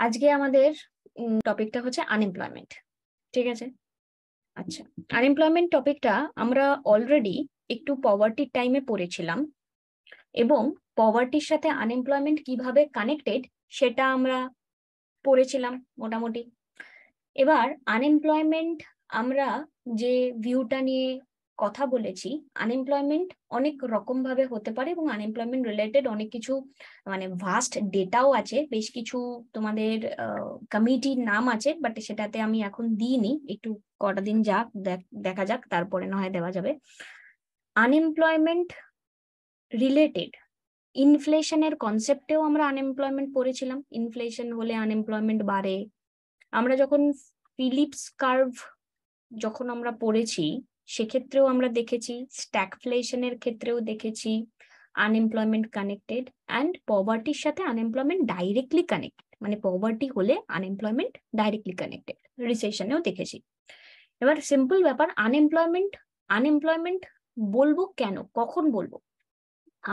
আজকে আমাদের টপিকটা হচ্ছে আনএমপ্লয়মেন্ট। ঠিক আছে, আচ্ছা, আনএমপ্লয়মেন্ট টপিকটা আমরা অলরেডি একটু পভার্টির টাইমে পড়েছিলাম এবং পভার্টির সাথে আনএমপ্লয়মেন্ট কিভাবে কানেক্টেড সেটা আমরা পড়েছিলাম মোটামুটি। এবার আনএমপ্লয়মেন্ট আমরা যে ভিউটা নিয়ে কথা বলেছি, আনএমপ্লয়মেন্ট অনেক রকম ভাবে হতে পারে এবং আনএমপ্লয়মেন্ট রিলেটেড অনেক কিছু মানে ভাস্ট ডেটাও আছে, বেশ কিছু তোমাদের কমিটির নাম আছে, বাট সেটাতে আমি এখন দিইনি, একটু কটা দিন যাক, দেখা যাক, তারপরে না হয় দেওয়া যাবে। আনএমপ্লয়মেন্ট রিলেটেড ইনফ্লেশনের কনসেপ্টেও আমরা আনএমপ্লয়মেন্ট পড়েছিলাম। ইনফ্লেশন হলে আনএমপ্লয়মেন্ট বাড়ে। আমরা যখন ফিলিপস কার্ভ যখন আমরা পড়েছি সেক্ষেত্রেও আমরা দেখেছি, স্ট্যাগফ্লেশনের ক্ষেত্রেও দেখেছি আনএমপ্লয়মেন্ট কানেক্টেড, অ্যান্ড পভার্টির সাথে আনএমপ্লয়মেন্ট ডাইরেক্টলি কানেক্টেড, মানে পভার্টি হলে আনএমপ্লয়মেন্ট ডাইরেক্টলি কানেক্টেড। রিসেশনেও দেখেছি। এবার সিম্পল ব্যাপার, আনএমপ্লয়মেন্ট বলবো কেন, কখন বলবো?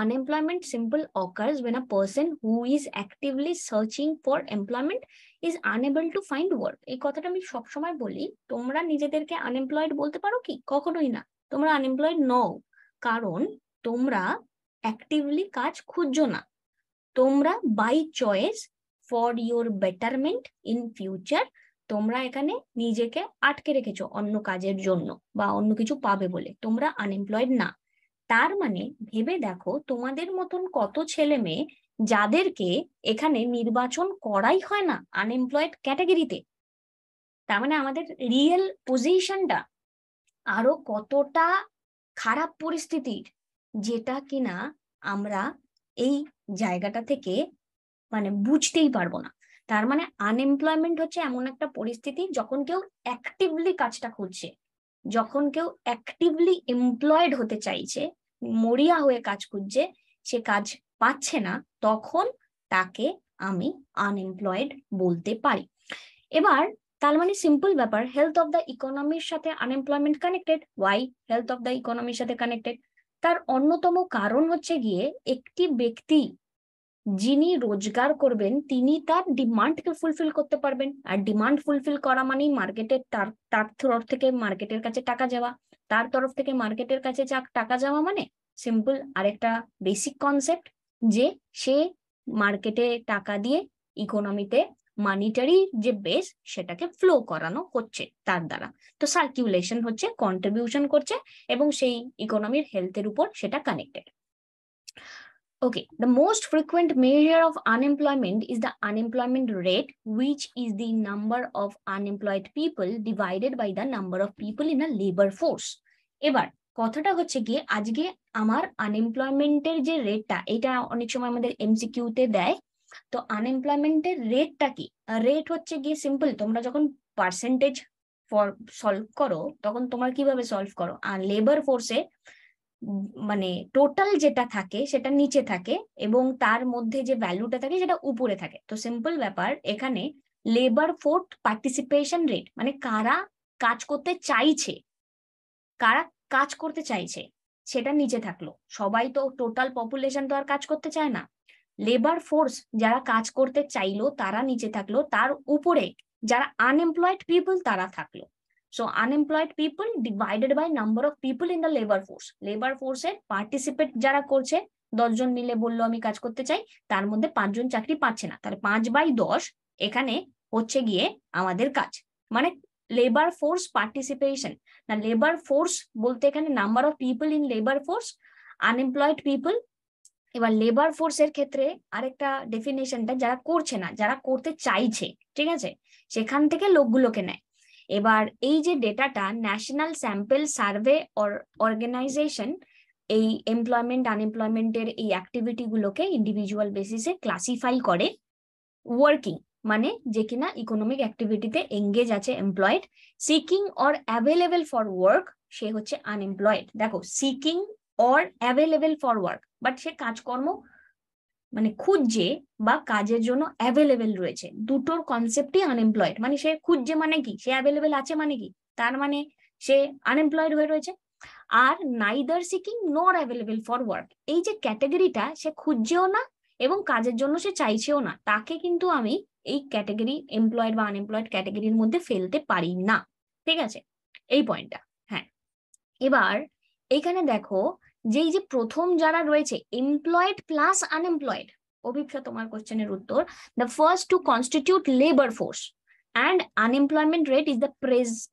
Unemployment simple occurs when a person who is actively searching for employment is unable to find work. এই কথাটা আমি সবসময় বলি, তোমরা নিজেদেরকে আনএমপ্লয়েড বলতে পারো কি? কখনোই না, তোমরা আনএমপ্লয়েড নও, কারণ তোমরা অ্যাক্টিভলি কাজ খুঁজছো না। তোমরা by choice for your betterment in future তোমরা এখানে নিজেকে আটকে রেখেছো অন্য কাজের জন্য বা অন্য কিছু পাবে বলে, তোমরা আনএমপ্লয়েড না। তার মানে ভেবে দেখো, তোমাদের মতন কত ছেলে মেয়ে যাদেরকে এখানে নির্বাচন করাই হয় না আনএমপ্লয়েড ক্যাটাগরিতে। তার মানে আমাদের রিয়েল পজিশনটা আরো কতটা খারাপ পরিস্থিতির, যেটা কিনা আমরা এই জায়গাটা থেকে মানে বুঝতেই পারবো না। তার মানে আনএমপ্লয়মেন্ট হচ্ছে এমন একটা পরিস্থিতি যখন কেউ অ্যাক্টিভলি কাজটা খুঁজছে, যখন কেউ অ্যাক্টিভলি এমপ্লয়েড হতে চাইছে, মরিয়া হয়ে কাজ খুঁজছে, সে কাজ পাচ্ছে না, তখন তাকে আমি আনএমপ্লয়েড বলতে পারি। এবার তার মানে সিম্পল ব্যাপার, হেলথ অফ দ্য ইকোনমির সাথে unemployment connected. Why health of the ইকোনমির সাথে কানেক্টেড? তার অন্যতম কারণ হচ্ছে গিয়ে, একটি ব্যক্তি যিনি রোজগার করবেন তিনি তার ডিমান্ডকে ফুলফিল করতে পারবেন, আর ডিমান্ড ফুলফিল করা মানেই মার্কেটের তার তরফ থেকে মার্কেটের কাছে টাকা যাওয়া, তার তরফ থেকে মার্কেটের কাছে টাকা যাওয়া মানে সিম্পল আরেকটা বেসিক কনসেপ্ট, যে সে মার্কেটে টাকা দিয়ে ইকোনমিতে মানিটারি যে বেস সেটাকে ফ্লো করানো হচ্ছে তার দ্বারা। তো সার্কুলেশন হচ্ছে, কন্ট্রিবিউশন করছে, এবং সেই ইকোনমির হেলথের উপর সেটা connected. Okay, the most frequent measure of unemployment is the unemployment rate, which is the number of unemployed people divided by the number of people in a labor force. এবার কথাটা হচ্ছে গিয়ে, আজকে আমার আনএমপ্লয়মেন্টের যে রেটটা, এটা অনেক সময় আমাদের এমসিকিউ তে দেয়। তো আনএমপ্লয়মেন্টের রেটটা কি? রেট হচ্ছে গিয়ে সিম্পল, তোমরা যখন পার্সেন্টেজ সলভ করো তখন তোমরা কিভাবে সলভ করো? আর লেবার ফোর্সে মানে টোটাল যেটা থাকে সেটা নিচে থাকে এবং তার মধ্যে যে ভ্যালুটা থাকে সেটা উপরে থাকে। তো সিম্পল ব্যাপার, এখানে লেবার ফোর্স পার্টিসিপেশন রেট মানে কারা কাজ করতে চাইছে, কারা কাজ করতে চাইছে সেটা নিচে থাকলো। সবাই তো, টোটাল পপুলেশন তো আর কাজ করতে চায় না। লেবার ফোর্স যারা কাজ করতে চাইলো তারা নিচে থাকলো, তার উপরে যারা আনএমপ্লয়েড পিপল তারা থাকলো। So unemployed people divided by number of people in the labor force. Labor force এর পার্টিসিপেট যারা করছে, 10 জন মিলে বললো আমি কাজ করতে চাই, তার মধ্যে 5 জন চাকরি পাচ্ছে না, তাহলে 5/10 এখানে হচ্ছে গিয়ে আমাদের কাজ, মানে লেবার ফোর্স পার্টিসিপেশন। না, লেবার ফোর্স বলতে এখানে number of people in labour force, unemployed people. এবার লেবার ফোর্সের ক্ষেত্রে আরেকটা ডেফিনেশনটা, যারা করছে না, যারা করতে চাইছে, ঠিক আছে, সেখান থেকে লোকগুলোকে নেয়। এবার এই যে ডেটাটা ন্যাশনাল স্যাম্পল সার্ভে অর্গানাইজেশন এই এমপ্লয়মেন্ট আনএমপ্লয়মেন্টের এই অ্যাক্টিভিটি গুলোকে ইন্ডিভিজুয়াল বেসিসে ক্লাসিফাই করে। ওয়ার্কিং মানে যে কিনা ইকোনমিক অ্যাক্টিভিটিতে এঙ্গেজ আছে, employed. Seeking or available for work, সে হচ্ছে আনএমপ্লয়েড। দেখো, seeking or available for work, but সে কাজকর্ম মানে খুঁজছে বা কাজের জন্য অ্যাভেলেবেল রয়েছে, দুটোর কনসেপ্টই আনএমপ্লয়েড। মানে সে খুঁজছে মানে কি, সে অ্যাভেলেবেল আছে মানে কি, তার মানে সে আনএমপ্লয়েড হয়ে রয়েছে। আর নাইদার সিকিং নর অ্যাভেলেবেল ফর ওয়ার্ক, এই যে ক্যাটাগরিটা, সে খুঁজছেও না এবং কাজের জন্য সে চাইছেও না, তাকে কিন্তু আমি এই ক্যাটাগরি এমপ্লয়েড বা আনএমপ্লয়েড ক্যাটাগরির মধ্যে ফেলতে পারি না, ঠিক আছে, এই পয়েন্টটা। হ্যাঁ, এবার এইখানে দেখো যে এই যে প্রথম যারা রয়েছে এমপ্লয়েড প্লাস আনএমপ্লয়েড, অভিপ্সা তোমার কোশ্চেনের উত্তর, the first two constitute labour force and unemployment rate is the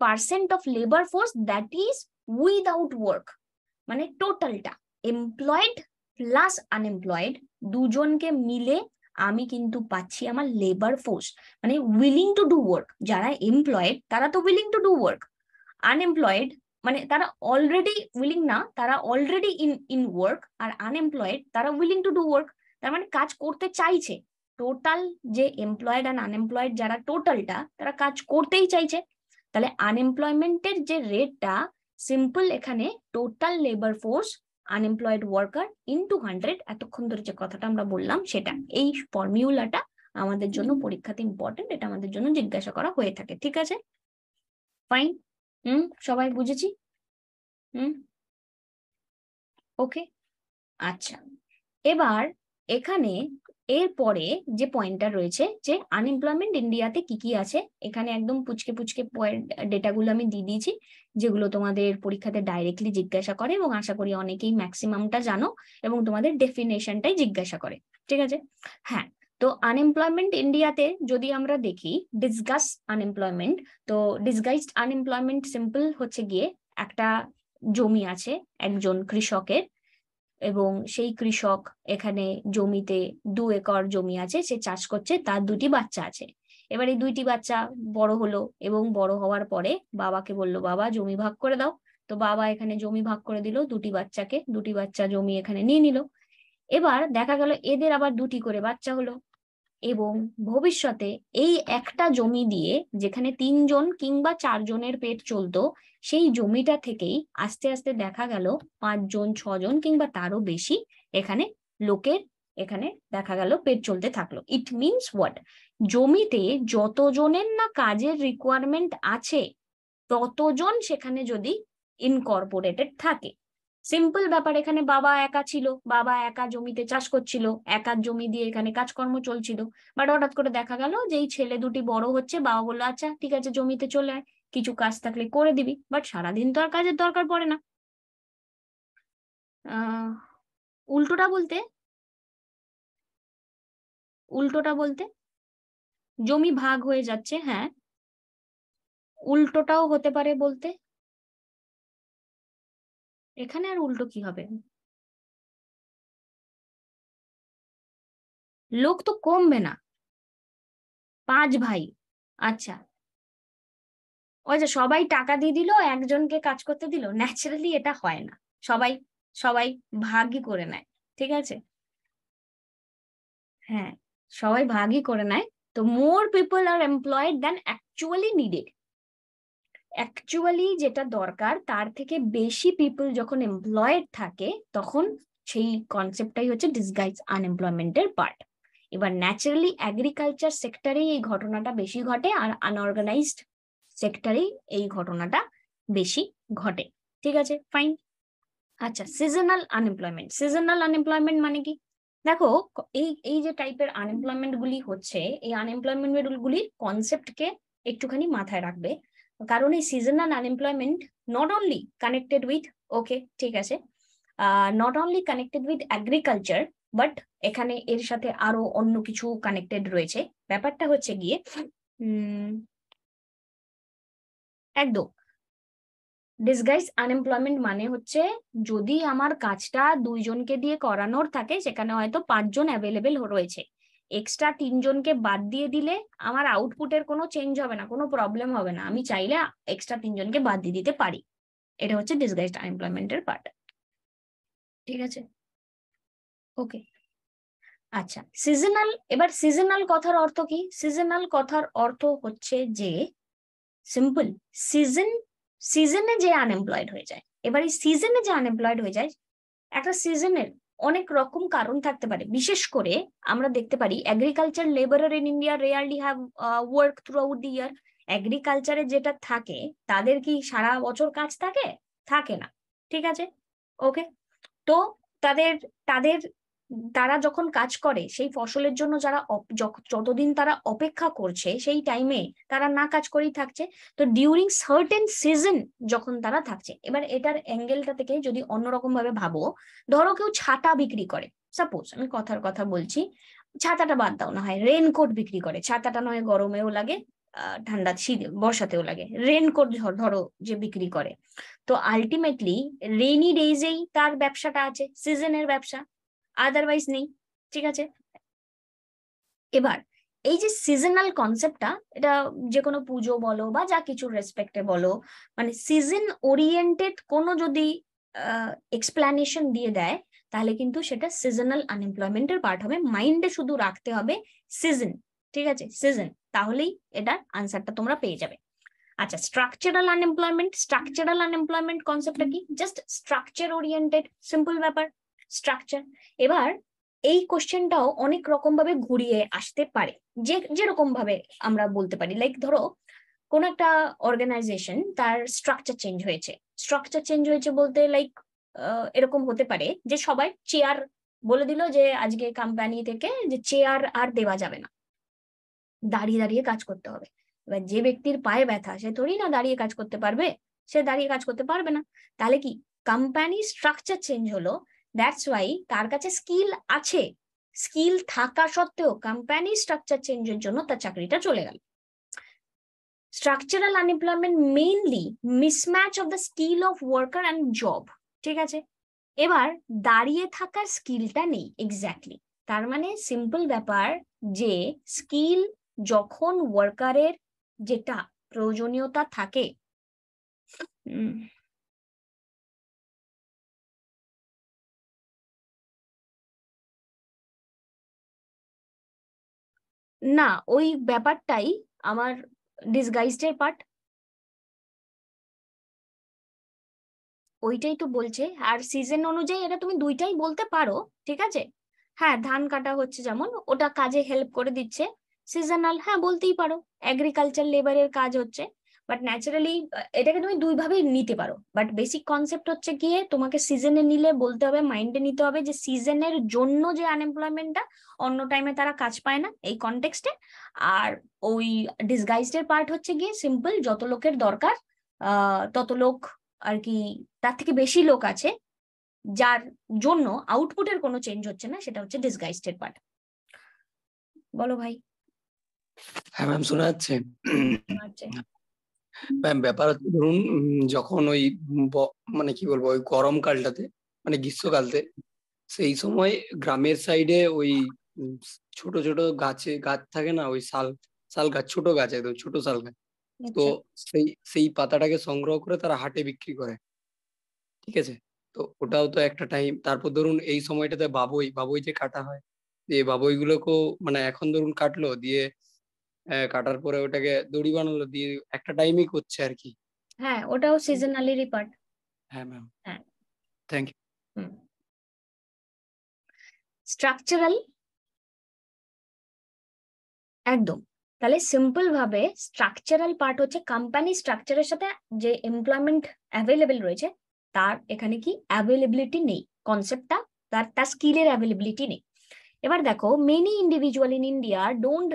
percent of labor force that is without work, মানে টোটালটা এমপ্লয়েড প্লাস আনএমপ্লয়েড দুজনকে মিলে আমি কিন্তু পাচ্ছি আমার লেবার ফোর্স, মানে উইলিং টু ডু ওয়ার্ক। যারা এমপ্লয়েড তারা তো willing to do work, unemployed মানে তারা অলরেডি উইলিং না, তারা already in work, R unemployed তারা উইলিং টু ডু ওয়ার্ক, তার মানে কাজ করতে চাইছে। টোটাল যে এমপ্লয়েড আর আনএমপ্লয়েড যারা টোটালটা তারা কাজ করতেই চাইছে, তাহলে আনএমপ্লয়মেন্টের যে রেটটা সিম্পল এখানে total labour force unemployed worker into 100, এতক্ষণ ধরে যে কথাটা আমরা বললাম সেটা, এই ফর্মুলাটা আমাদের জন্য পরীক্ষাতে ইম্পর্টেন্ট, এটা আমাদের জন্য জিজ্ঞাসা করা হয়ে থাকে, ঠিক আছে, ফাইন। সবাই বুঝেছি? ওকে, আচ্ছা, এবার এখানে এরপরে যে পয়েন্টটা রয়েছে যে আনএমপ্লয়মেন্ট ইন্ডিয়াতে কি কি আছে, এখানে একদম পুচকে পুচকে ডেটাগুলো আমি দিয়ে দিয়েছি, যেগুলো তোমাদের পরীক্ষাতে ডাইরেক্টলি জিজ্ঞাসা করে এবং আশা করি অনেকেই ম্যাক্সিমামটা জানো এবং তোমাদের ডেফিনেশনটাই জিজ্ঞাসা করে, ঠিক আছে। হ্যাঁ, তো আনএমপ্লয়মেন্ট ইন্ডিয়াতে যদি আমরা দেখি ডিসগাস আনএমপ্লয়মেন্ট, তো ডিসগাইজড আনএমপ্লয়মেন্ট সিম্পল হচ্ছে গিয়ে একটা জমি আছে একজন কৃষকের, এবং সেই কৃষক এখানে জমিতে 2 একর জমি আছে, সে চাষ করছে, তার 2টি বাচ্চা আছে। এবার এই 2টি বাচ্চা বড় হলো এবং বড় হওয়ার পরে বাবাকে বললো বাবা জমি ভাগ করে দাও, তো বাবা এখানে জমি ভাগ করে দিল 2টি বাচ্চাকে, 2টি বাচ্চা জমি এখানে নিয়ে নিল। এবার দেখা গেল এদের আবার 2টি করে বাচ্চা হলো, এবং ভবিষ্যতে এই একটা জমি দিয়ে যেখানে 3 জন কিংবা 4 জনের পেট চলতো, সেই জমিটা থেকেই আস্তে আস্তে দেখা গেল 5 জন 6 জন কিংবা তারও বেশি এখানে লোকের এখানে দেখা গেল পেট চলতে থাকলো। ইট মিনস হোয়াট, জমিতে যতজনের না কাজের রিকোয়ারমেন্ট আছে ততজন সেখানে যদি ইনকর্পোরেটেড থাকে, সিম্পল ব্যাপার, এখানে বাবা একা ছিল, বাবা একা জমিতে চাষ করছিল, একার জমি দিয়ে এখানে কাজকর্ম চলছিল, বাট হঠাৎ করে দেখা গেল যে এই ছেলে 2টি বড় হচ্ছে, বাবা বললো আচ্ছা ঠিক আছে জমিতে চলে আয়, কিছু কাজ থাকলে করে দিবি, বাট সারাদিন তো আর কাজের দরকার পড়ে না। উল্টোটা বলতে জমি ভাগ হয়ে যাচ্ছে, হ্যাঁ, উল্টোটাও হতে পারে বলতে, এখানে আর উল্টো কি হবে, লোক তো কমবে না, 5 ভাই, আচ্ছা, ওই যে সবাই টাকা দিয়ে দিল একজনকে কাজ করতে দিল, ন্যাচারালি এটা হয় না, সবাই সবাই ভাগই করে নেয়, ঠিক আছে, হ্যাঁ, সবাই ভাগই করে নেয়। তো মোর পিপল আর এমপ্লয়েড দেন অ্যাকচুয়ালি নিডেড, অ্যাকচুয়ালি যেটা দরকার তার থেকে বেশি পিপল যখন এমপ্লয়েড থাকে তখন সেই কনসেপ্টটাই হচ্ছে ডিসগাইজ আনএমপ্লয়মেন্টের পার্ট। এবার ন্যাচারালি এগ্রিকালচার সেক্টরেই এই ঘটনাটা বেশি ঘটে, আর আনঅর্গানাইজড সেক্টরেই এই ঘটনাটা বেশি ঘটে, ঠিক আছে, ফাইন। আচ্ছা, সিজনাল আনএমপ্লয়মেন্ট, সিজনাল আনএমপ্লয়মেন্ট মানে কি, দেখো এই এই যে টাইপের আনএমপ্লয়মেন্ট গুলি হচ্ছে, এই আনএমপ্লয়মেন্ট গুলির কনসেপ্টকে একটুখানি মাথায় রাখবে, কারণ এই seasonal unemployment not only connected with, okay ঠিক আছে, not only connected with agriculture, but এখানে এর সাথে আরো অন্য কিছু কানেক্টেড রয়েছে। ব্যাপারটা হচ্ছে গিয়ে একদম ডিসগাইজ আনএমপ্লয়মেন্ট মানে হচ্ছে যদি আমার কাজটা 2 জনকে দিয়ে করানোর থাকে, সেখানে হয়তো 5 জন অ্যাভেলেবেল রয়েছে, এক্সট্রা 3 জনকে বাদ দিয়ে দিলে আমার আউটপুটের কোনো চেঞ্জ হবে না, কোনো প্রবলেম হবে না, আমি চাইলে এক্সট্রা 3 জনকে বাদ দিয়ে দিতে পারি, এটা হচ্ছে ডিসগাইজড আনএমপ্লয়মেন্টের পার্ট, ঠিক আছে, ওকে। আচ্ছা, সিজনাল, এবার সিজনাল কথার অর্থ কি, সিজনাল কথার অর্থ হচ্ছে যে সিম্পল, সিজনে যে আনএমপ্লয়েড হয়ে যায়, এবার এই সিজনে যে আনএমপ্লয়েড হয়ে যায়, একটা সিজনের অনেক রকম কারণ থাকতে পারে, বিশেষ করে আমরা দেখতে পারি agriculture labourer in India rarely have work throughout the year, এগ্রিকালচারে যেটা থাকে তাদের কি সারা বছর কাজ থাকে, থাকে না, ঠিক আছে, ওকে, তো তাদের তাদের তারা যখন কাজ করে সেই ফসলের জন্য যারা যতদিন তারা অপেক্ষা করছে সেই টাইমে তারা না কাজ করেই থাকছে। তো ডিউরিং সার্টেন সিজন যখন তারা থাকছে, এবার এটার অ্যাঙ্গেলটা থেকে যদি অন্যরকম ভাবে ভাবো, ধরো কেউ ছাতা বিক্রি করে, সাপোজ আমি কথার কথা বলছি, ছাতাটা বাদ দাও, না হয় রেনকোট বিক্রি করে, ছাতাটা নয় গরমেও লাগে, ঠান্ডা শীত বর্ষাতেও লাগে, রেনকোট ধরো যে বিক্রি করে, তো আলটিমেটলি রেইনি ডেজেই তার ব্যবসাটা আছে, সিজনের ব্যবসা, আদারওয়াইজ নেই। ঠিক আছে, এবার এই যে সিজনাল কনসেপ্টটা, এটা যে কোনো পুজো বলো বা যা কিছু রেসপেক্টে বলো, মানে সিজন ওরিয়েন্টেড কোনো যদি এক্সপ্লানেশন দিয়ে দেয় তাহলে কিন্তু সেটা সিজনাল আনএমপ্লয়মেন্টের পার্ট হবে। মাইন্ডে শুধু রাখতে হবে সিজন, ঠিক আছে, সিজন, তাহলেই এটার আনসারটা তোমরা পেয়ে যাবে। আচ্ছা, স্ট্রাকচারাল আনএমপ্লয়মেন্ট কনসেপ্টটা কি? জাস্ট স্ট্রাকচার ওরিয়েন্টেড, সিম্পল ব্যাপার, স্ট্রাকচার। এবার এই কোশ্চেনটাও অনেক রকম ভাবে ঘুরিয়ে আসতে পারে, যেরকম ভাবে আমরা বলতে পারি, লাইক ধরো কোন একটা অর্গানাইজেশন তার স্ট্রাকচার চেঞ্জ হয়েছে বলতে লাইক এরকম হতে পারে যে সবাই চেয়ার বলে দিল যে আজকে কোম্পানি থেকে যে চেয়ার আর দেওয়া যাবে না, দাঁড়িয়ে দাঁড়িয়ে কাজ করতে হবে। এবার যে ব্যক্তির পায়ে ব্যথা সে থোড়ি না দাঁড়িয়ে কাজ করতে পারবে, সে দাঁড়িয়ে কাজ করতে পারবে না। তাহলে কি কোম্পানি স্ট্রাকচার চেঞ্জ হলো, দ্যাটস ওয়াই তার কাছে স্কিল আছে, স্কিল থাকা সত্ত্বেও কোম্পানি স্ট্রাকচার চেঞ্জের জন্য তার চাকরিটা চলে গেল। Structural unemployment mainly mismatch of the skill of worker and job. ঠিক আছে, এবার দাঁড়িয়ে থাকার স্কিলটা নেই এক্স্যাক্টলি, তার মানে সিম্পল ব্যাপার যে স্কিল যখন ওয়ার্কারের যেটা প্রয়োজনীয়তা থাকে, না ওই ব্যাপারটাই আমার ডিসগাইজডের পার্ট, ওইটাই তো বলছে। আর সিজন অনুযায়ী এটা তুমি দুইটাই বলতে পারো, ঠিক আছে। হ্যাঁ, ধান কাটা হচ্ছে যেমন, ওটা কাজে হেল্প করে দিচ্ছে, সিজনাল, হ্যাঁ বলতেই পারো, এগ্রিকালচার লেবারের কাজ হচ্ছে। বাট ন্যাচারালি এটাকে তুমি দুই ভাবেই নিতে পারো, বাট বেসিক কনসেপ্ট হচ্ছে গিয়ে তোমাকে সিজনে নিলে বলতে হবে, মাইন্ডে নিতে হবে যে সিজনের জন্য যে আনএমপ্লয়মেন্টটা, অন্য টাইমে তারা কাজ পায় না এই কনটেক্সটে। আর ওই ডিসগাইজডের পার্ট হচ্ছে গিয়ে সিম্পল, যত লোকের দরকার তত লোক আর কি, তার থেকে বেশি লোক আছে, যার জন্য আউটপুটের কোনো চেঞ্জ হচ্ছে না, সেটা হচ্ছে ডিসগাইজডের পার্ট। বলো ভাই। হ্যাঁ ম্যাম, শোনা যাচ্ছে? ম্যাম ব্যাপার হচ্ছে ধরুন যখন ওই মানে কি বলবো, ওই গরমকালটাতে, মানে গ্রীষ্মকালতে, সেই সময় গ্রামের সাইডে ওই ছোট ছোট গাছ থাকে না, ওই শাল গাছ, ছোট গাছ, একদম ছোট শাল গাছ, তো সেই পাতাটাকে সংগ্রহ করে তারা হাটে বিক্রি করে। ঠিক আছে, তো ওটাও তো একটা টাইম। তারপর ধরুন এই সময়টাতে বাবুই যে কাটা হয়, দিয়ে বাবুই গুলোকেও মানে এখন ধরুন কাটলো, দিয়ে কাটার পরে ওটাকে দড়ি বানালো, দিয়ে একটা টাইমই করছে আর কি। হ্যাঁ, ওটাও সিজনালেরই পার্ট। হ্যাঁ ম্যাম, হ্যাঁ, থ্যাংক ইউ। স্ট্রাকচারাল, একদম। তাহলে সিম্পল ভাবে স্ট্রাকচারাল পার্ট হচ্ছে কোম্পানি স্ট্রাকচারের সাথে যে এমপ্লয়মেন্ট অ্যাভেলেবেল রয়েছে তার এখানে কি অ্যাভেলেবিলিটি নেই, কনসেপ্টটা তার স্কিলের অ্যাভেলেবিলিটি নেই। এবার দেখো, many individual in India don't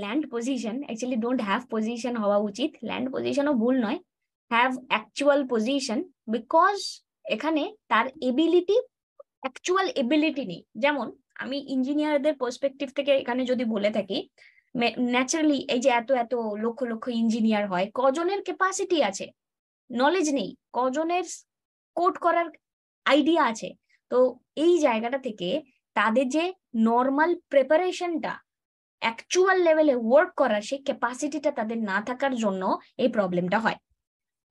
land position, actually don't have position হওয়া উচিত, ল্যান্ড পজিশনও ভুল নয়, হ্যাভ অ্যাকচুয়াল পজিশন, বিকজ এখানে তার অ্যাকচুয়াল এবিলিটি নেই। যেমন আমি ইঞ্জিনিয়ারদের পার্সপেক্টিভ থেকে এখানে যদি বলে থাকি, ন্যাচারালি এই যে এত এত লক্ষ লক্ষ ইঞ্জিনিয়ার হয়, কজনের ক্যাপাসিটি আছে, নলেজ নেই, কজনের কোড করার আইডিয়া আছে। তো এই জায়গাটা থেকে তাদের যে নর্মাল প্রিপারেশনটা অ্যাকচুয়াল লেভেলে ওয়ার্ক করার সেই ক্যাপাসিটিটা তাদের না থাকার জন্য এই প্রবলেমটা হয়।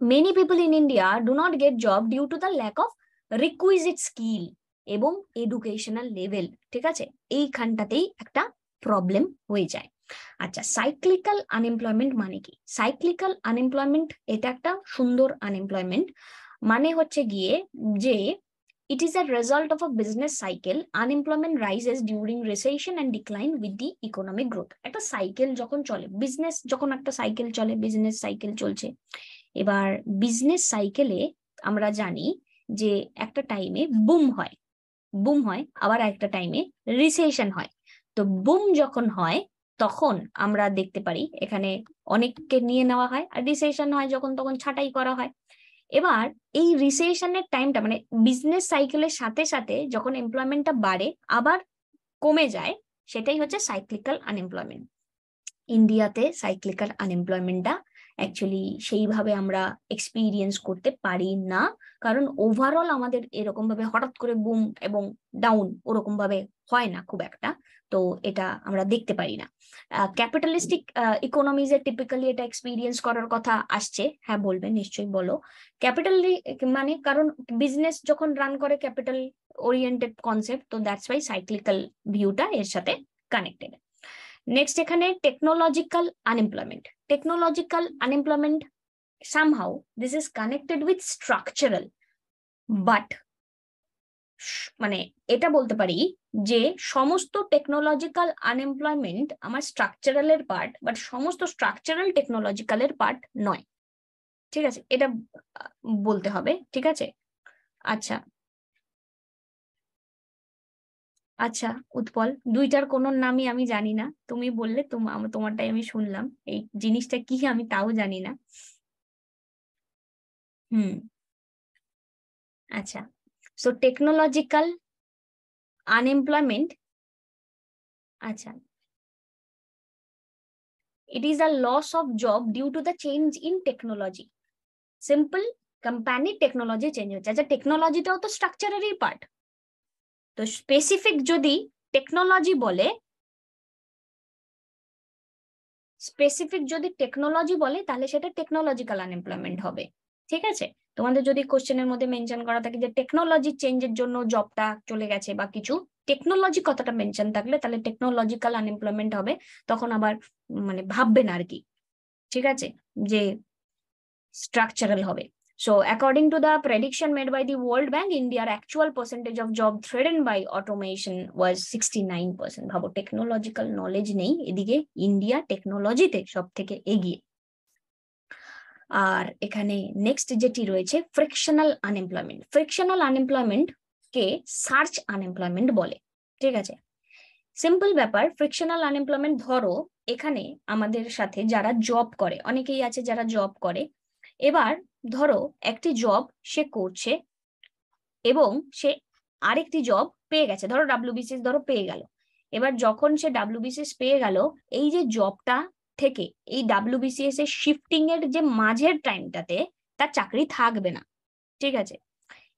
Many people in India do not get job due to the lack of requisite skill এবং এডুকেশনাল লেভেল। ঠিক আছে, এইখানটাতেই একটা প্রবলেম হয়ে যায়। আচ্ছা, সাইক্লিক্যাল আনএমপ্লয়মেন্ট মানে কি? সাইক্লিক্যাল আনএমপ্লয়মেন্ট এটা একটা সুন্দর আনএমপ্লয়মেন্ট, মানে হচ্ছে গিয়ে যে it is a result of a business cycle. Unemployment rises during recession and decline with the economic growth. একটা সাইকেল যখন চলে, বিজনেস যখন একটা সাইকেল চলে, বিজনেস সাইকেল চলছে, এবার বিজনেস সাইকেলে আমরা জানি যে একটা টাইমে বুম হয় আবার একটা টাইমে রিসেশন হয়। তো বুম যখন হয় তখন আমরা দেখতে পারি এখানে অনেককে নিয়ে নেওয়া হয়, আর রিসেশন হয় যখন তখন ছাঁটাই করা হয়। এবার এই রিসেশনের টাইমটা মানে বিজনেস সাইকেলের সাথে সাথে যখন এমপ্লয়মেন্টটা বাড়ে আবার কমে যায়, সেটাই হচ্ছে সাইক্লিক্যাল আনএমপ্লয়মেন্ট। ইন্ডিয়াতে সাইক্লিক্যাল আনএমপ্লয়মেন্টটা অ্যাকচুয়ালি সেইভাবে আমরা এক্সপিরিয়েন্স করতে পারি না, কারণ ওভারঅল আমাদের এরকম ভাবে হঠাৎ করে বুম এবং ডাউন ওরকম ভাবে হয় না খুব একটা, তো এটা আমরা দেখতে পারি না। ক্যাপিটালিস্টিক ইকোনমিজে টিপিক্যালি এটা এক্সপিরিয়েন্স করার কথা আসছে। হ্যাঁ বলবেন, নিশ্চয়ই বলো। ক্যাপিটাল মানে কারণ বিজনেস যখন রান করে ক্যাপিটাল ওরিয়েন্টেড কনসেপ্ট, তো দ্যাটস ওয়াই সাইক্লিক্যাল ভিউটা এর সাথে কানেক্টেড। নেক্সট এখানে technological unemployment somehow this is connected with structural, but মানে এটা বলতে পারি যে সমস্ত টেকনোলজিক্যাল আনএমপ্লয়মেন্ট আমার স্ট্রাকচারালের পার্ট, বাট সমস্ত স্ট্রাকচারাল টেকনোলজিক্যালের পার্ট নয়। ঠিক আছে, এটা বলতে হবে। ঠিক আছে, আচ্ছা আচ্ছা উৎপল, দুইটার কোনো নামই আমি জানি না, তুমি বললে তোমারটাই আমি শুনলাম। এই জিনিসটা কি আমি তাও জানি না। আচ্ছা, সো টেকনোলজিক্যাল আনএমপ্লয়মেন্ট, আচ্ছা, it is a loss of job due to the change in technology. Simple, company technology change হচ্ছে। আচ্ছা, টেকনোলজিটাও তো স্ট্রাকচারেরই পার্ট। তো স্পেসিফিক যদি টেকনোলজি বলে, তাহলে সেটা টেকনোলজিক্যাল আনএমপ্লয়মেন্ট হবে। ঠিক আছে, তোমাদের যদি কোশ্চেনের মধ্যে মেনশন করা থাকে যে টেকনোলজি চেঞ্জের জন্য জবটা চলে গেছে বা কিছু, টেকনোলজি কথাটা মেনশন থাকলে তাহলে টেকনোলজিক্যাল আনএমপ্লয়মেন্ট হবে। তখন আবার মানে ভাববেন আর কি, ঠিক আছে, যে স্ট্রাকচারাল হবে। So according to the prediction made by the World Bank, India's actual percentage of job threatened by automation was 69%. ভাবো, টেকনোলজিক্যাল নলেজ নেই, এদিকে ইন্ডিয়া টেকনোলজিতে সব থেকে এগিয়ে। আর এখানে নেক্সট যেটি রয়েছে ফ্রিকশনাল আনএমপ্লয়মেন্ট কে সার্চ আনএমপ্লয়মেন্ট বলে। ঠিক আছে, সিম্পল ব্যাপার। ফ্রিকশনাল আনএমপ্লয়মেন্ট, ধরো এখানে আমাদের সাথে যারা জব করে, অনেকেই আছে যারা জব করে, এবার ধরো একটি জব সে করছে এবং সে আরেকটি জব পেয়ে গেছে, ধরো ডাব্লিউবিসিএস ধরো পেয়ে গেল। এবার যখন সে ডাব্লিউবিসিএস পেয়ে গেল, এই যে জবটা থেকে এই ডাব্লিউবিসিএস এর শিফটিং এর যে মাঝের টাইমটাতে তার চাকরি থাকবে না। ঠিক আছে,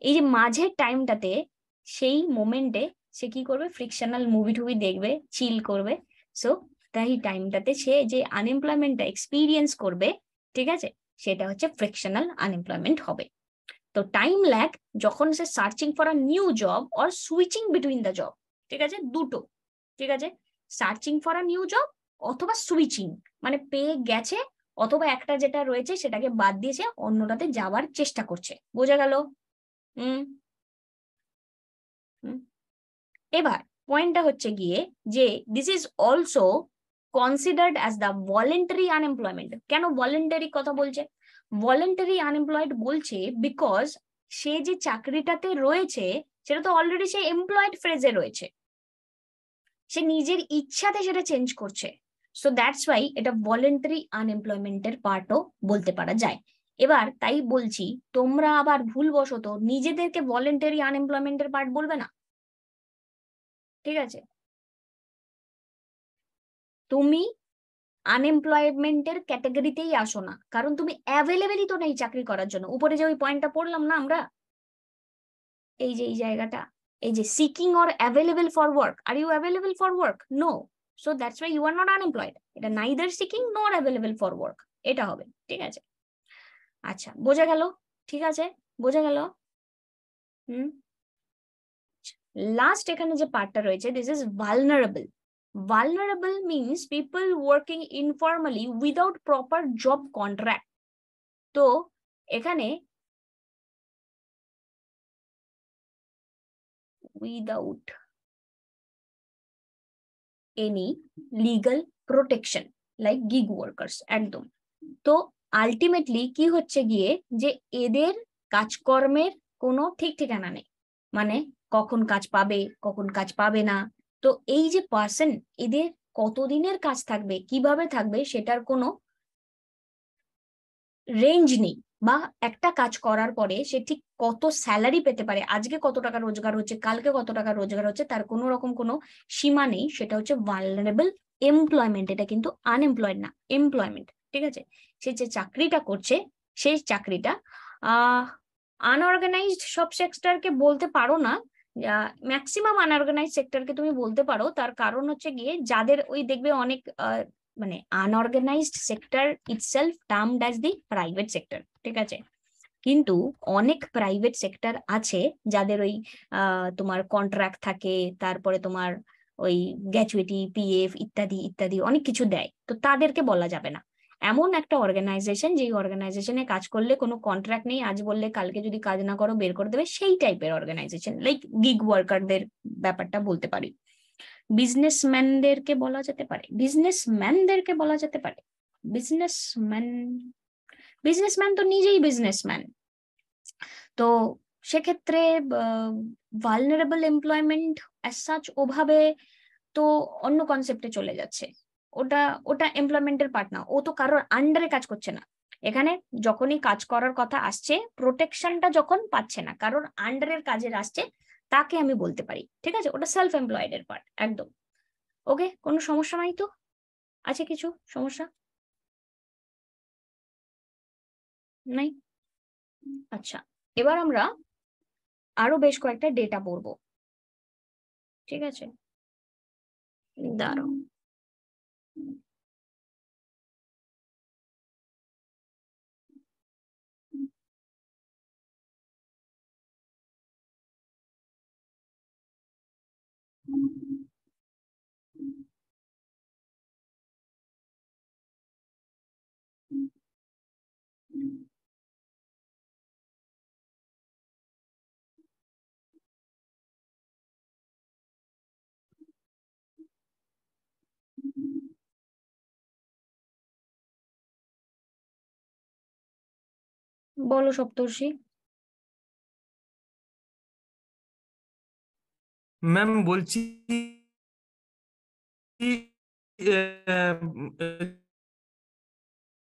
এই যে মাঝের টাইমটাতে, সেই মোমেন্টে সে কি করবে, ফ্রিকশনাল মুভি টুভি দেখবে, চিল করবে। সো তাই টাইমটাতে সে যে আনএমপ্লয়মেন্টটা এক্সপিরিয়েন্স করবে, ঠিক আছে, সেটা হচ্ছে ফ্রিকশনাল আনএমপ্লয়মেন্ট হবে। তো টাইম ল্যাগ যখন সে searching for a new job or switching between the job, ঠিক আছে, দুটো, ঠিক আছে, searching for a new job অথবা সুইচিং, মানে পেয়ে গেছে অথবা একটা যেটা রয়েছে সেটাকে বাদ দিয়েছে অন্যটাতে যাওয়ার চেষ্টা করছে। বোঝা গেল? এবার পয়েন্টটা হচ্ছে গিয়ে যে this is also considered as the voluntary unemployment. কেন ভলেন্টারি কথা বলছে? ভলেন্টারি আনএমপ্লয়েড বলছে বিকজ সে যে চাকরিটাতে রয়েছে সেটা তো অলরেডি সে এমপ্লয়েড ফ্রেজে রয়েছে, সে নিজের ইচ্ছাতে সেটা চেঞ্জ করছে। সো দ্যাটস ওয়াই এটা ভলেন্টারি আনএমপ্লয়মেন্টের পার্টও বলতে পারা যায়। এবার তাই বলছি, তোমরা আবার ভুলবশত নিজেদেরকে ভলেন্টারি আনএমপ্লয়মেন্টের পার্ট বলবে না। ঠিক আছে, তুমি আনএমপ্লয়মেন্টের ক্যাটাগরিতেই আসো না, কারণ তুমি অ্যাভেলেবেলই তো নেই চাকরি করার জন্য। উপরে যে ওই পয়েন্টটা পড়লাম না আমরা, এই যে এই জায়গাটা, এই যে seeking or available for work, are you available for work? No. So that's why you are not unemployed. এটা neither seeking nor available for work, এটা হবে। ঠিক আছে, আচ্ছা বোঝা গেল? ঠিক আছে, বোঝা গেল? লাস্ট এখানে যে পার্টটা রয়েছে, this is vulnerable. Vulnerable means people working informally without proper job contract. তো এখানে without any legal protection like gig workers, একদম। তো আলটিমেটলি কি হচ্ছে গিয়ে যে এদের কাজকর্মের কোনো ঠিক ঠিকানা নেই, মানে কখন কাজ পাবে কখন কাজ পাবে না। তো এই যে পার্সন, এদের কতদিনের কাজ থাকবে কিভাবে থাকবে সেটার কোনো রেঞ্জ নেই, বা একটা কাজ করার পরে সে ঠিক কত স্যালারি পেতে পারে, আজকে কত টাকা রোজগার হচ্ছে কালকে কত টাকা রোজগার হচ্ছে তার কোনো রকম কোনো সীমা নেই। সেটা হচ্ছে ভালনারেবল এমপ্লয়মেন্ট, এটা কিন্তু আনএমপ্লয়েড না, এমপ্লয়মেন্ট। ঠিক আছে, সে যে চাকরিটা করছে সেই চাকরিটা আহ আনঅর্গানাইজড সব সেক্টরকে বলতে পারো না, ম্যাক্সিমাম আনঅর্গানাইজড সেক্টরকে তুমি বলতে পারো। তার কারণ হচ্ছে গিয়ে যাদের ওই দেখবে অনেক মানে unorganised sector itself termed as the private sector, ঠিক আছে। কিন্তু অনেক প্রাইভেট সেক্টর আছে যাদের ওই তোমার কন্ট্রাক্ট থাকে, তারপরে তোমার ওই গ্র্যাচুইটি, পিএফ ইত্যাদি ইত্যাদি অনেক কিছু দেয়, তো তাদেরকে বলা যাবে না। এমন একটা অর্গানাইজেশন যেই অর্গানাইজেশনে কাজ করলে কোনো কন্ট্রাক্ট নেই, আজ বললে কালকে যদি কাজ না করো বের করে দেবে, সেই টাইপের অর্গানাইজেশন, লাইক গিগ ওয়ার্কারদের ব্যাপারটা বলতে পারি। বিজনেসম্যানদেরকে বলা যেতে পারে, বিজনেসম্যানদেরকে বলা যেতে পারে, বিজনেসম্যান, বিজনেসম্যান তো নিজেই বিজনেসম্যান। তো সেক্ষেত্রে ভালনারেবল এমপ্লয়মেন্ট অ্যাজ সাচ ওভাবে তো অন্য কনসেপ্টে চলে যাচ্ছে। ওটা ওটা এমপ্লয়মেন্টের পার্ট না, ও তো কারোর আন্ডারে কাজ করছে না। এখানে যখনই কাজ করার কথা আসছে, প্রোটেকশনটা যখন পাচ্ছে না, কারোর আন্ডারের কাজের আসছে, তাকে আমি বলতে পারি। ঠিক আছে, ওটা সেলফ এমপ্লয়েড এর পার্ট একদম। ওকে, কোনো সমস্যা নাই তো? আছে কিছু সমস্যা? নাই? আচ্ছা, এবার আমরা আরো বেশ কয়েকটা ডেটা পড়বো। ঠিক আছে, দাঁড়াও। বলো সপ্তর্ষি। ম্যাম বলছি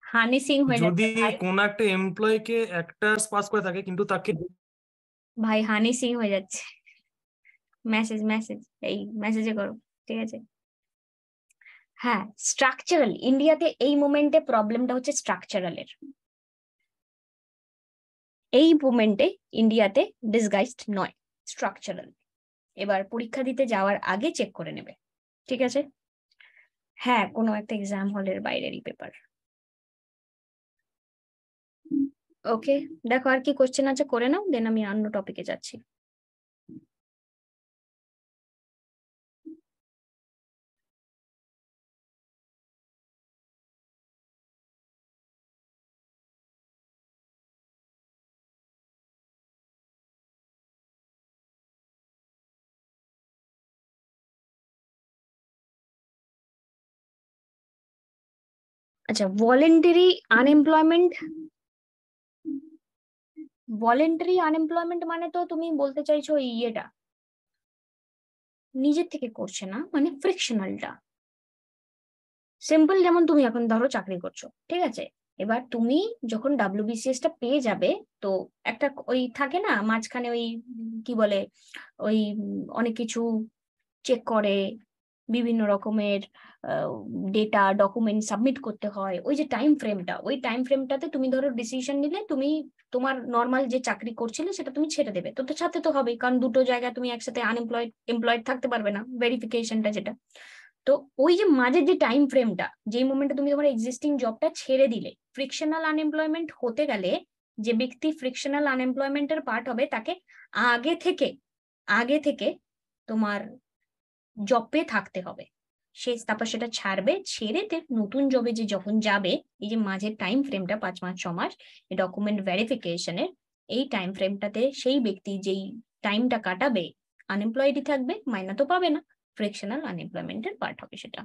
হানি সিং হয়ে যদি যাচ্ছে ভাই, কোন একটা এমপ্লয়কে একটা পাস করে থাকে কিন্তু তাকে ভাই হানি সিং হয়ে যাচ্ছে। মেসেজ মেসেজ, এই মেসেজে করো। ঠিক আছে, হ্যাঁ স্ট্রাকচারাল, ইন্ডিয়াতে এই মোমেন্টে প্রবলেমটা হচ্ছে স্ট্রাকচারালের। এই মোমেন্টে ইন্ডিয়াতে ডিসগাইজড নয়, স্ট্রাকচারাল। এবার পরীক্ষা দিতে যাওয়ার আগে চেক করে নেবে। ঠিক আছে, হ্যাঁ কোনো একটা এক্সাম হলের বাইরেরই পেপার। ওকে, দেখো আর কি কোশ্চেন আছে করে নাও, দেন আমি অন্য টপিকে যাচ্ছি। আচ্ছা, ভলেন্টারি আনএমপ্লয়মেন্ট, ভলেন্টারি আনএমপ্লয়মেন্ট মানে তো তুমি বলতে চাইছো এই ইয়েটা নিজের থেকে করছে না, মানে ফ্রিকশনালটা। সিম্পল, যেমন তুমি এখন ধরো চাকরি করছো, ঠিক আছে, এবার তুমি যখন ডাব্লিউবিসিএস টা পেয়ে যাবে, তো একটা ওই থাকে না মাঝখানে ওই কি বলে ওই অনেক কিছু চেক করে, বিভিন্ন রকমের ডেটা ডকুমেন্ট সাবমিট করতে হয়, ওই যে টাইম ফ্রেমটা, ওই টাইম ফ্রেমটাতে তুমি ধরো ডিসিশন নিলে তুমি তোমার নর্মাল যে চাকরি করছিলে সেটা তুমি ছেড়ে দেবে, তো তো সাথে তো হবেই, কারণ দুটো জায়গায় তুমি একসাথে আনএমপ্লয়েড এমপ্লয়েড থাকতে পারবে না, ভেরিফিকেশনটা যেটা। তো ওই যে মাঝের যে টাইম ফ্রেমটা, যেই মোমেন্টে তুমি তোমার এক্সিস্টিং জবটা ছেড়ে দিলে, ফ্রিকশনাল আনএমপ্লয়মেন্ট হতে গেলে যে ব্যক্তি ফ্রিকশনাল আনএমপ্লয়মেন্টের পার্ট হবে তাকে আগে থেকে আগে থেকে তোমার জব পেয়ে থাকতে হবে। সে তারপর সেটা ছাড়বে, ছেড়ে নতুন জবে যে যখন যাবে, এই যে মাঝের টাইম ফ্রেমটা 5 মাস 6 মাস ডকুমেন্ট ভেরিফিকেশনের, এই টাইম ফ্রেমটাতে সেই ব্যক্তি যেই টাইমটা কাটাবে আনএমপ্লয়েডই থাকবে, মাইনা তো পাবে না, ফ্রিকশনাল আনএমপ্লয়মেন্টের পার্ট হবে সেটা।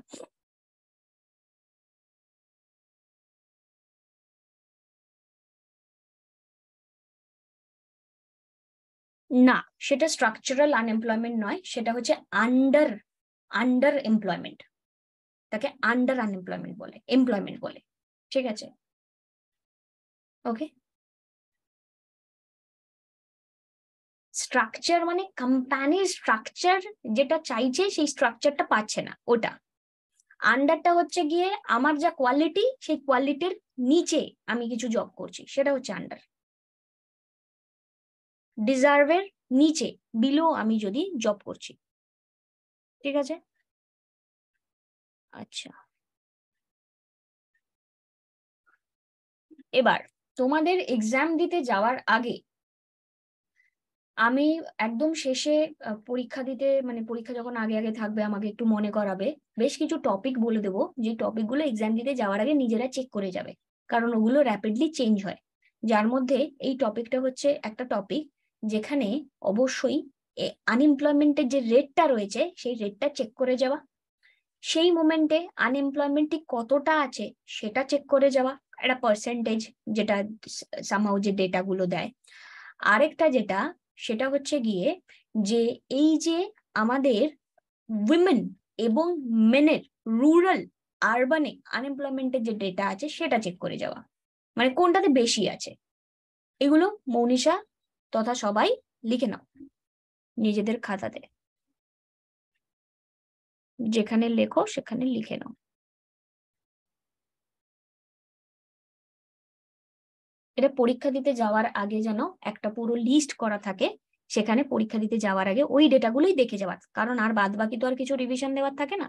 না, সেটা স্ট্রাকচারাল আনএমপ্লয়মেন্ট নয়, সেটা হচ্ছে আন্ডার এমপ্লয়মেন্ট। তাকে আন্ডার আনএমপ্লয়মেন্ট বলে, এমপ্লয়মেন্ট বলে। ঠিক আছে, ওকে। স্ট্রাকচার মানে কোম্পানির স্ট্রাকচার যেটা চাইছে সেই স্ট্রাকচারটা পাচ্ছে না, ওটা। আন্ডারটা হচ্ছে গিয়ে আমার যা কোয়ালিটি সেই কোয়ালিটির নিচে আমি কিছু জব করছি, সেটা হচ্ছে আন্ডার। ডিজার্ভের নিচে, বিলো আমি যদি জব করছি। ঠিক আছে, আচ্ছা। এবার তোমাদের এক্সাম দিতে যাওয়ার আগে আমি একদম শেষে পরীক্ষা দিতে, মানে পরীক্ষা যখন আগে আগে থাকবে আমাকে একটু মনে করাবে, বেশ কিছু টপিক বলে দেবো, যে টপিকগুলো এক্সাম দিতে যাওয়ার আগে নিজেরা চেক করে যাবে, কারণ ওগুলো র্যাপিডলি চেঞ্জ হয়। যার মধ্যে এই টপিকটা হচ্ছে একটা টপিক যেখানে অবশ্যই আনএমপ্লয়মেন্টের যে রেটটা রয়েছে সেই রেটটা চেক করে যাওয়া, সেই মোমেন্টে আনএমপ্লয়মেন্ট কতটা আছে সেটা চেক করে যাওয়া, একটা পার্সেন্টেজ যেটা সামহাউ যে ডেটাগুলো দেয়। আরেকটা যেটা, সেটা হচ্ছে গিয়ে যে এই যে আমাদের উইমেন এবং মেনের রুরাল আরবানে আনএমপ্লয়মেন্টের যে ডেটা আছে সেটা চেক করে যাওয়া, মানে কোনটাতে বেশি আছে। এগুলো মৌনিশা তথা সবাই লিখে নাও নিজেদের খাতাতে, যেখানে লেখো সেখানে লিখে নাও। এটা পরীক্ষা দিতে যাওয়ার আগে যেন একটা পুরো লিস্ট করা থাকে, সেখানে পরীক্ষা দিতে যাওয়ার আগে ওই ডেটাগুলোই দেখে যাওয়ার, কারণ আর বাদ বাকি তো আর কিছু রিভিশন দেওয়ার থাকে না।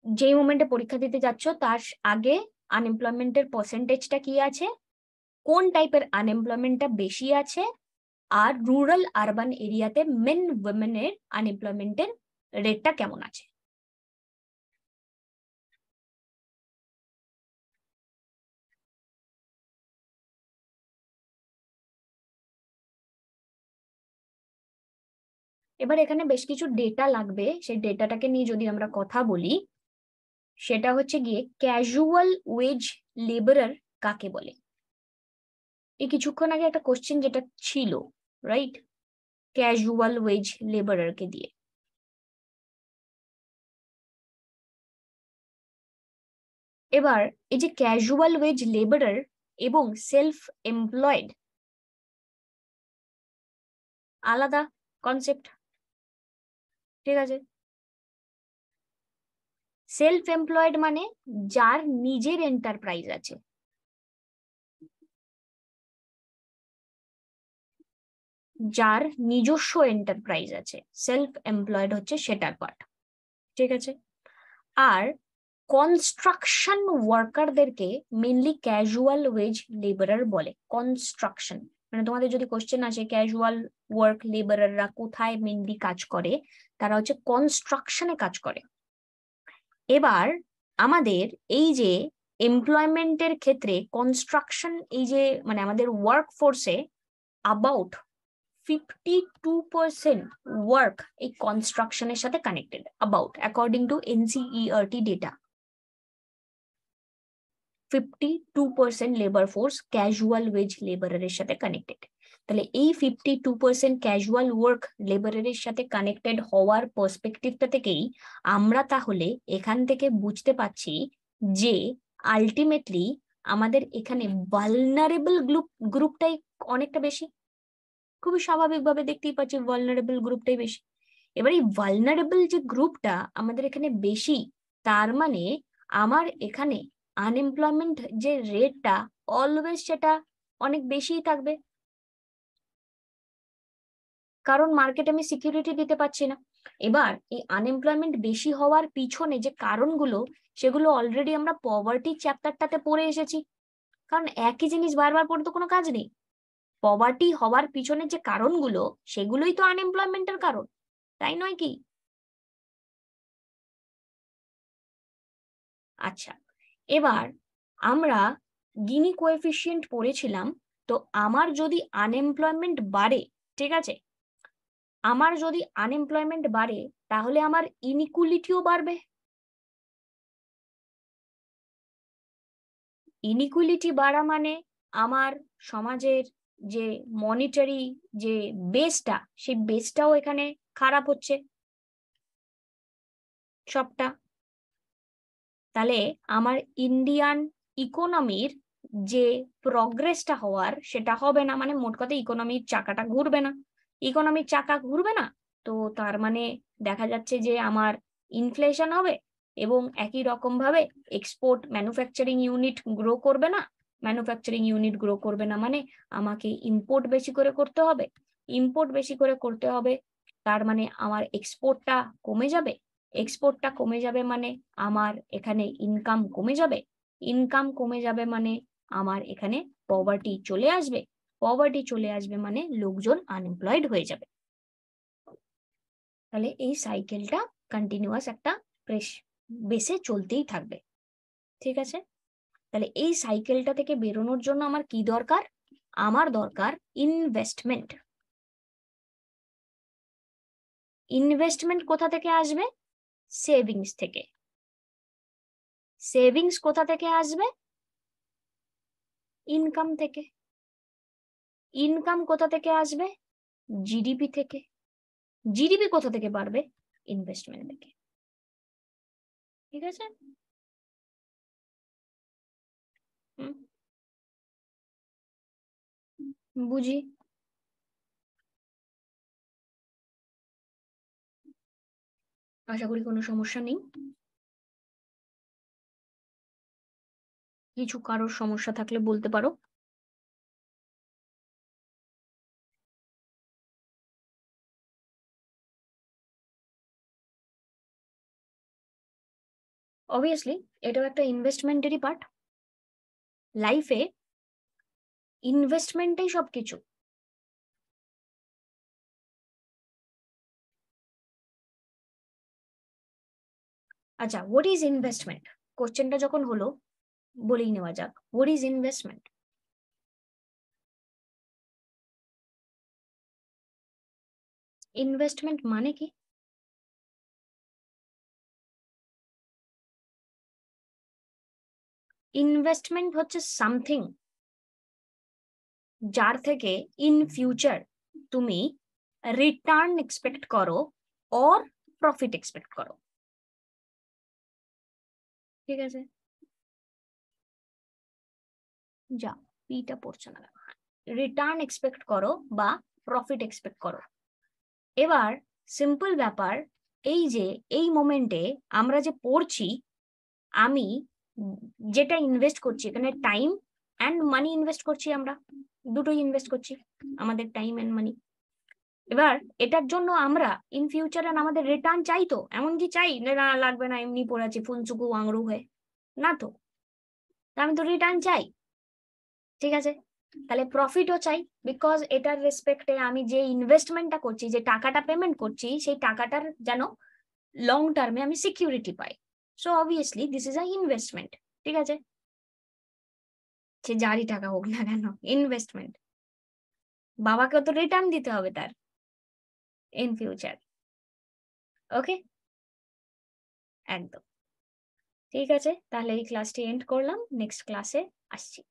যেই মোমেন্টে পরীক্ষা দিতে যাচ্ছ তার আগে আনএমপ্লয়মেন্টের পার্সেন্টেজটা কি আছে, কোন টাইপের আনএমপ্লয়মেন্টটা বেশি আছে, আর রুরাল আরবান এরিয়াতে মেন উইমেনের আনএমপ্লয়মেন্টের রেটটা কেমন আছে। এবার এখানে বেশ কিছু ডেটা লাগবে, সেই ডেটাটাকে নিয়ে যদি আমরা কথা বলি, সেটা হচ্ছে গিয়ে ক্যাজুয়াল ওয়েজ লেবারার কাকে বলে। এই কিছুক্ষণ আগে একটা কোশ্চেন যেটা ছিল, রাইট, ক্যাজুয়াল ওয়েজ লেবারারকে দিয়ে। এবার এই যে ক্যাজুয়াল ওয়েজ লেবারার এবং সেলফ এমপ্লয়েড আলাদা কনসেপ্ট। ঠিক আছে, সেলফ এমপ্লয়েড মানে যার নিজের এন্টারপ্রাইজ আছে, যার নিজস্ব এন্টারপ্রাইজ আছে, সেলফ এমপ্লয়েড হচ্ছে সেটার পার্ট। ঠিক আছে, আর কনস্ট্রাকশন ওয়ার্কারদেরকে মেনলি ক্যাজুয়াল ওয়েজ লেবারার বলে। কনস্ট্রাকশন মানে তোমাদের যদি কোশ্চেন আসে ক্যাজুয়াল ওয়ার্ক লেবারাররা কোথায় মেনলি কাজ করে, তারা হচ্ছে কনস্ট্রাকশনে কাজ করে। এবার আমাদের এই যে এমপ্লয়মেন্টের ক্ষেত্রে কনস্ট্রাকশন, এই যে মানে আমাদের ওয়ার্ক ফোর্সে অ্যাবাউট 52% ওয়ার্ক এই কনস্ট্রাকশনের সাথে connected, about according to NCERT data. 52% labour force casual wage লেবারের সাথে কানেক্টেড। তাহলে এই 52% ক্যাজুয়াল ওয়ার্ক লেবারের সাথে কানেক্টেড হওয়ার পার্সপেক্টিভটা থেকেই আমরা তাহলে এখান থেকে বুঝতে পারছি যে আলটিমেটলি আমাদের এখানে ভালনারেবল গ্রুপটাই অনেকটা বেশি। খুবই স্বাভাবিকভাবে দেখতেই পাচ্ছি ভালনারেবল গ্রুপটাই বেশি। এবার এই ভালনারেবল যে গ্রুপটা আমাদের এখানে বেশি, তার মানে আমার এখানে আনএমপ্লয়মেন্ট যে রেটটা অলওয়েজ সেটা অনেক বেশিই থাকবে, কারণ মার্কেটে আমি সিকিউরিটি দিতে পারছি না। এবার এই আনএমপ্লয়মেন্ট বেশি হওয়ার পিছনে যে কারণগুলো, সেগুলো অলরেডি আমরা পভার্টি চ্যাপ্টারটাতে পড়ে এসেছি, কারণ একই জিনিস বারবার পড়ে তো কোনো কাজ নেই। পভার্টি হওয়ার পিছনে যে কারণগুলো সেগুলোই তো আনএমপ্লয়মেন্টের কারণ, তাই নয় কি? আচ্ছা, এবার আমরা গিনি কোএফিসিয়েন্ট পড়েছিলাম, তো আমার যদি আনএমপ্লয়মেন্ট বাড়ে, ঠিক আছে, আমার যদি আনএমপ্লয়মেন্ট বাড়ে তাহলে আমার ইনইকুয়ালিটিও বাড়বে। ইনইকুয়ালিটি বাড়া মানে আমার সমাজের যে মনিটারি যে বেসটা, সেই বেসটাও এখানে খারাপ হচ্ছে সবটা। তাহলে আমার ইন্ডিয়ান ইকোনমির যে প্রগ্রেসটা হওয়ার সেটা হবে না, মানে মোট কথা ইকোনমির চাকাটা ঘুরবে না। ইকোনমির চাকা ঘুরবে না, তো তার মানে দেখা যাচ্ছে যে আমার ইনফ্লেশন হবে, এবং একই রকম ভাবে এক্সপোর্ট ম্যানুফ্যাকচারিং ইউনিট গ্রো করবে না। ম্যানুফ্যাকচারিং ইউনিট গ্রো করবে না মানে আমাকে ইম্পোর্ট বেশি করে করতে হবে। ইম্পোর্ট বেশি করে করতে হবে, তার মানে আমার এক্সপোর্টটা কমে যাবে। এক্সপোর্টটা কমে যাবে মানে আমার এখানে ইনকাম কমে যাবে। ইনকাম কমে যাবে মানে আমার এখানে পভার্টি চলে আসবে। পভার্টি চলে আসবে মানে লোকজন আনএমপ্লয়েড হয়ে যাবে। তাহলে এই সাইকেলটা কন্টিনিউয়াস একটা বেসে চলতেই থাকবে, ঠিক আছে। তাহলে এই সাইকেলটা থেকে বেরোনোর জন্য আমার কি দরকার? আমার দরকার ইনভেস্টমেন্ট। ইনভেস্টমেন্ট কোথা থেকে আসবে? সেভিংস থেকে। সেভিংস কোথা থেকে আসবে? ইনকাম থেকে। ইনকাম কোথা থেকে আসবে? জিডিপি থেকে। জিডিপি কোথা থেকে বাড়বে? ইনভেস্টমেন্ট থেকে, ঠিক আছে। বুঝি। আশা করি কোনো সমস্যা নেই। কিছু কারোর সমস্যা থাকলে বলতে পারো। অবভিয়াসলি এটাও একটা ইনভেস্টমেন্টেরই পার্ট। লাইফে ইনভেস্টমেন্টেই সবকিছু। আচ্ছা, হোয়াট ইজ ইনভেস্টমেন্ট? কোশ্চেনটা যখন হলো বলেই নেওয়া যাক, হোয়াট ইজ ইনভেস্টমেন্ট? ইনভেস্টমেন্ট মানে কি? ইনভেস্টমেন্ট হচ্ছে সামথিং যার থেকে ইন ফিউচার তুমি রিটার্ন এক্সপেক্ট করো অর প্রফিট এক্সপেক্ট করো, ঠিক আছে। যা পিটা পড়ছে না, রিটার্ন এক্সপেক্ট করো বা প্রফিট এক্সপেক্ট করো। এবার সিম্পল ব্যাপার, এই যে এই মোমেন্টে আমরা যে পড়ছি, আমি যেটা ইনভেস্ট করছি এখানে টাইম অ্যান্ড মানি ইনভেস্ট করছি। আমরা দুটোই ইনভেস্ট করছি, আমাদের টাইম অ্যান্ড মানি। এবার এটার জন্য আমরা ইন ফিউচারে আমাদের রিটার্ন চাই, তো এমন কি চাই না লাগবে না এমনি পড়ে আছি ফুনচুকু আংরু হয়ে, না তো। আমি তো রিটার্ন চাই, ঠিক আছে। তাহলে প্রফিটও চাই, বিকজ এটার রেসপেক্টে আমি যে ইনভেস্টমেন্টটা করছি, যে টাকাটা পেমেন্ট করছি, সেই টাকাটার যেন লং টার্মে আমি security pi. So obviously this is a investment, ঠিক আছে। সে যারই টাকা হোক না কেন, ইনভেস্টমেন্ট। বাবাকেও তো রিটার্ন দিতে হবে তার ইন ফিউচার। ওকে, একদম ঠিক আছে। তাহলে এই ক্লাসটি এন্ড করলাম, নেক্সট ক্লাসে আসছি।